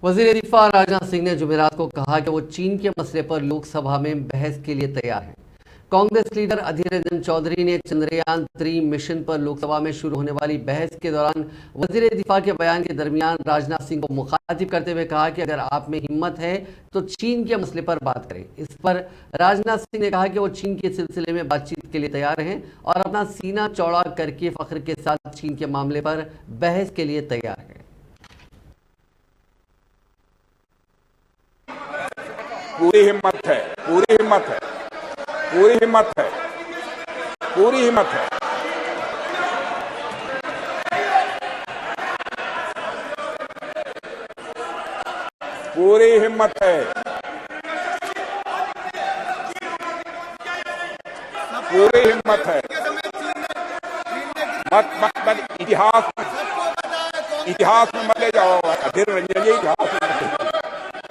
वजीर दिफा राजनाथ सिंह ने जुमेरात को कहा कि वो चीन के मसले पर लोकसभा में बहस के लिए तैयार हैं। कांग्रेस लीडर अधीर रंजन चौधरी ने चंद्रयान 3 मिशन पर लोकसभा में शुरू होने वाली बहस के दौरान वजीर दिफा के बयान के दरमियान राजनाथ सिंह को मुखातिब करते हुए कहा कि अगर आप में हिम्मत है तो चीन के मसले पर बात करें। इस पर राजनाथ सिंह ने कहा कि वो चीन के सिलसिले में बातचीत के लिए तैयार हैं और अपना सीना चौड़ा करके फख्र के साथ चीन के मामले पर बहस के लिए तैयार हैं। पूरी हिम्मत है, पूरी हिम्मत है, पूरी हिम्मत है, पूरी हिम्मत है। पूरी हिम्मत है, पूरी हिम्मत है। मत इतिहास में मत ले जाओ। अधीर रंजन जी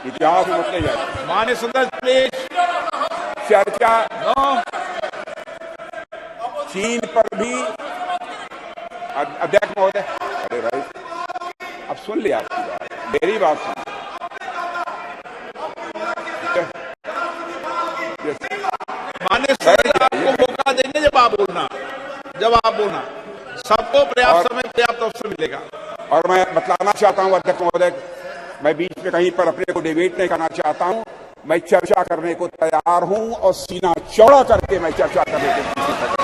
इतिहास में मत ले जाओ। माननीय सदस्य प्लीज चर्चा चीन पर भी अध्यक्ष महोदय, अरे भाई अब सुन लिया आपकी बात, मेरी बात सुन। माननीय सदस्य आपको मौका देंगे जब आप बोलना सबको पर्याप्त समय पर्याप्त अवसर मिलेगा। और मैं बतलाना चाहता हूं अध्यक्ष महोदय, मैं बीच में कहीं पर अपने को डिबेट नहीं करना चाहता हूं। मैं चर्चा करने को तैयार हूं और सीना चौड़ा करके मैं चर्चा करने को